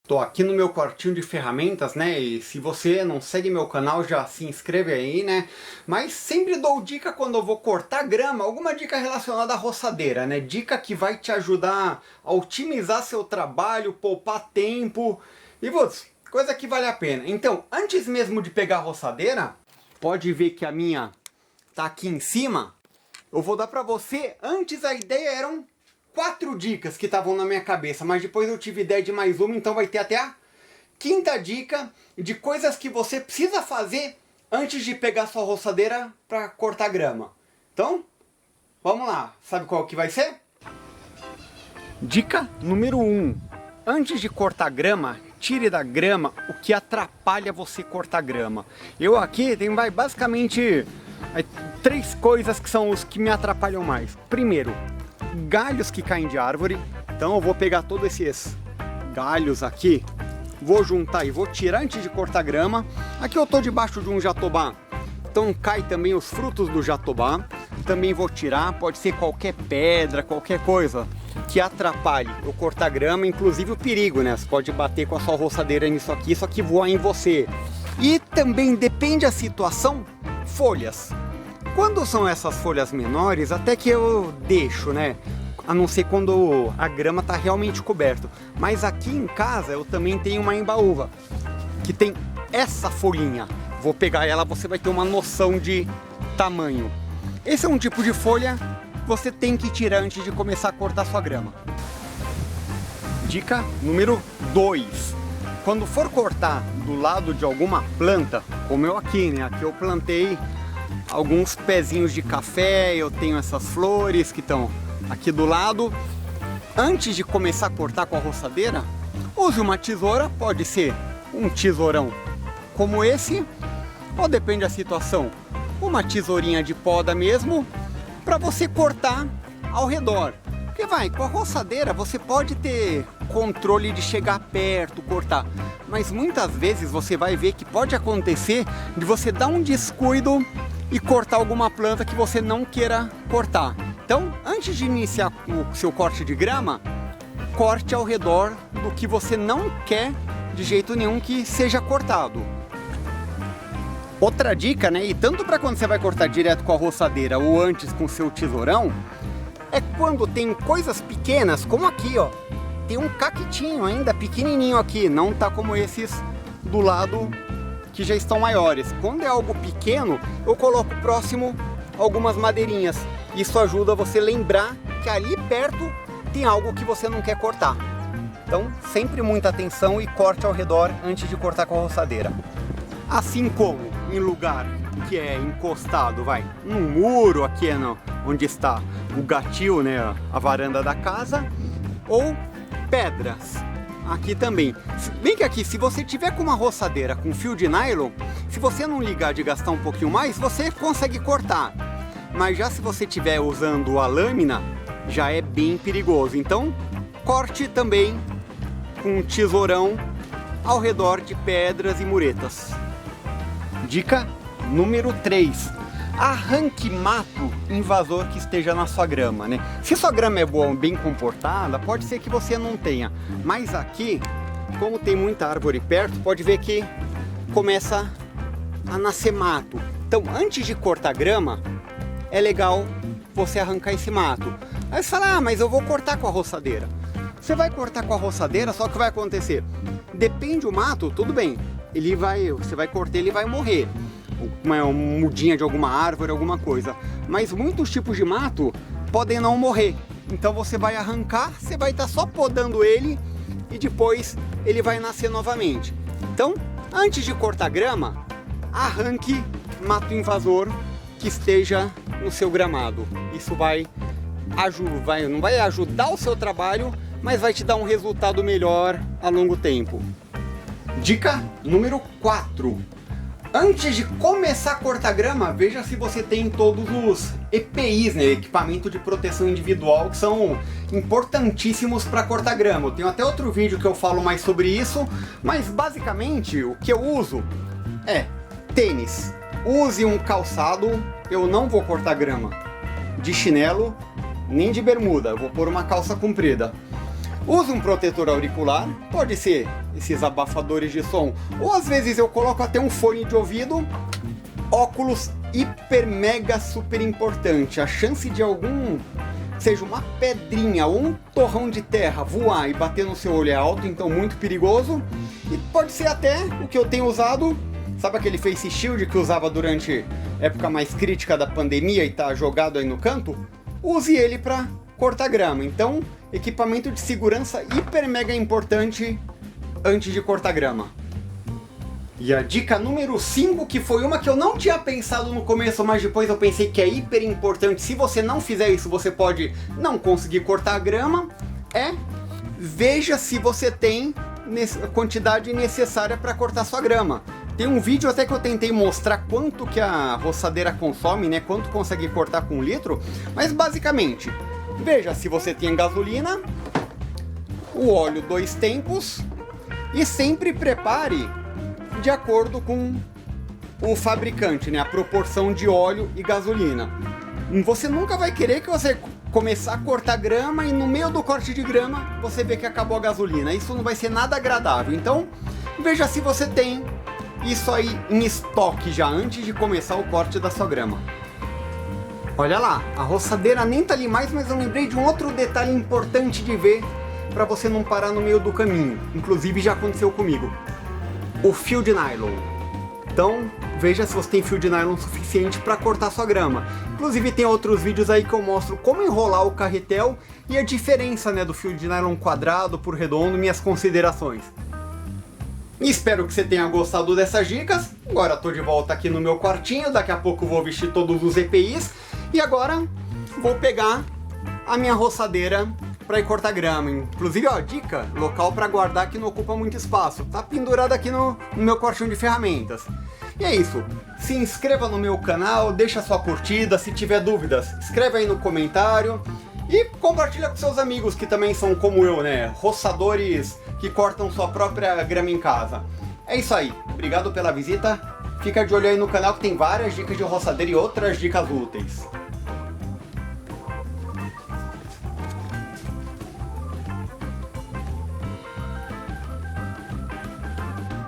Tô aqui no meu quartinho de ferramentas, né? E se você não segue meu canal, já se inscreve aí, né? Mas sempre dou dica quando eu vou cortar grama, alguma dica relacionada à roçadeira, né? Dica que vai te ajudar a otimizar seu trabalho, poupar tempo e, putz, coisa que vale a pena. Então, antes mesmo de pegar a roçadeira, pode ver que a minha tá aqui em cima. Eu vou dar pra você, antes a ideia eram 4 dicas que estavam na minha cabeça, mas depois eu tive ideia de mais uma, então vai ter até a 5ª dica de coisas que você precisa fazer antes de pegar sua roçadeira para cortar grama. Então, vamos lá. Sabe qual que vai ser? Dica número 1. Antes de cortar grama, tire da grama o que atrapalha você cortar grama. Eu aqui tenho basicamente 3 coisas que são os que me atrapalham mais. Primeiro, galhos que caem de árvore. Então eu vou pegar todos esses galhos aqui, vou juntar e vou tirar antes de cortar grama. Aqui eu tô debaixo de um jatobá, então cai também os frutos do jatobá. Também vou tirar, pode ser qualquer pedra, qualquer coisa que atrapalhe eu cortar grama, inclusive o perigo, né? Você pode bater com a sua roçadeira nisso aqui, só que voar em você. E também depende da situação, folhas. Quando são essas folhas menores, até que eu deixo, né? A não ser quando a grama está realmente coberta. Mas aqui em casa eu também tenho uma embaúva que tem essa folhinha. Vou pegar ela, você vai ter uma noção de tamanho. Esse é um tipo de folha que você tem que tirar antes de começar a cortar sua grama. Dica número 2. Quando for cortar do lado de alguma planta, como eu aqui, né? Aqui eu plantei alguns pezinhos de café, eu tenho essas flores que estão aqui do lado. Antes de começar a cortar com a roçadeira, use uma tesoura, pode ser um tesourão como esse, ou depende da situação, uma tesourinha de poda mesmo, para você cortar ao redor. Porque com a roçadeira você pode ter controle de chegar perto, cortar, mas muitas vezes você vai ver que pode acontecer de você dar um descuido e cortar alguma planta que você não queira cortar. Então, antes de iniciar o seu corte de grama, corte ao redor do que você não quer de jeito nenhum que seja cortado. Outra dica, né, e tanto para quando você vai cortar direto com a roçadeira ou antes com o seu tesourão, é quando tem coisas pequenas, como aqui, ó. Tem um caquitinho ainda pequenininho aqui, não tá como esses do lado que já estão maiores. Quando é algo pequeno, eu coloco próximo algumas madeirinhas. Isso ajuda você a lembrar que ali perto tem algo que você não quer cortar. Então, sempre muita atenção e corte ao redor antes de cortar com a roçadeira. Assim como em lugar que é encostado, num muro, aqui onde está o gatil, né, a varanda da casa, ou pedras. Aqui também. Bem que aqui, se você tiver com uma roçadeira com fio de nylon, se você não ligar de gastar um pouquinho mais, você consegue cortar. Mas já se você estiver usando a lâmina, já é bem perigoso. Então, corte também com um tesourão ao redor de pedras e muretas. Dica número 3. Arranque mato invasor que esteja na sua grama, né? Se sua grama é boa, bem comportada, pode ser que você não tenha. Mas aqui, como tem muita árvore perto, pode ver que começa a nascer mato. Então, antes de cortar grama, é legal você arrancar esse mato. Aí você fala, mas eu vou cortar com a roçadeira. Você vai cortar com a roçadeira, só que vai acontecer. Depende do mato, tudo bem. Você vai cortar, ele vai morrer. Uma mudinha de alguma árvore, alguma coisa. Mas muitos tipos de mato podem não morrer. Então você vai arrancar, você vai estar só podando ele e depois ele vai nascer novamente. Então, antes de cortar grama, arranque mato invasor que esteja no seu gramado. Isso não vai ajudar o seu trabalho, mas vai te dar um resultado melhor a longo tempo. Dica número 4. Antes de começar a cortar grama, veja se você tem todos os EPIs, né, equipamento de proteção individual, que são importantíssimos para cortar grama. Eu tenho até outro vídeo que eu falo mais sobre isso, mas basicamente o que eu uso é tênis. Use um calçado, eu não vou cortar grama de chinelo nem de bermuda, eu vou pôr uma calça comprida. Use um protetor auricular, pode ser esses abafadores de som, ou às vezes eu coloco até um fone de ouvido. Óculos hiper mega super importante. A chance de seja uma pedrinha ou um torrão de terra voar e bater no seu olho é alto, então muito perigoso. E pode ser até o que eu tenho usado, sabe aquele face shield que usava durante a época mais crítica da pandemia e tá jogado aí no canto? Use ele para cortar grama. Então, equipamento de segurança hiper mega importante antes de cortar grama. E a dica número 5, que foi uma que eu não tinha pensado no começo, mas depois eu pensei que é hiper importante. Se você não fizer isso, você pode não conseguir cortar a grama. Veja se você tem a quantidade necessária para cortar sua grama. Tem um vídeo até que eu tentei mostrar quanto que a roçadeira consome, né? Quanto consegue cortar com 1 litro. Mas basicamente, veja se você tem gasolina, o óleo 2 tempos e sempre prepare de acordo com o fabricante, né? A proporção de óleo e gasolina. Você nunca vai querer que você começar a cortar grama e no meio do corte de grama você vê que acabou a gasolina. Isso não vai ser nada agradável. Então veja se você tem isso aí em estoque já antes de começar o corte da sua grama. Olha lá, a roçadeira nem tá ali mais, mas eu lembrei de um outro detalhe importante de ver para você não parar no meio do caminho. Inclusive já aconteceu comigo. O fio de nylon. Então, veja se você tem fio de nylon suficiente para cortar sua grama. Inclusive tem outros vídeos aí que eu mostro como enrolar o carretel e a diferença, né, do fio de nylon quadrado por redondo, minhas considerações. Espero que você tenha gostado dessas dicas. Agora estou de volta aqui no meu quartinho, daqui a pouco vou vestir todos os EPIs. E agora vou pegar a minha roçadeira para ir cortar grama. Inclusive, ó, dica, local para guardar que não ocupa muito espaço. Tá pendurado aqui no meu quartinho de ferramentas. E é isso. Se inscreva no meu canal, deixa sua curtida. Se tiver dúvidas, escreve aí no comentário. E compartilha com seus amigos que também são como eu, né? Roçadores que cortam sua própria grama em casa. É isso aí. Obrigado pela visita. Fica de olho aí no canal que tem várias dicas de roçadeira e outras dicas úteis.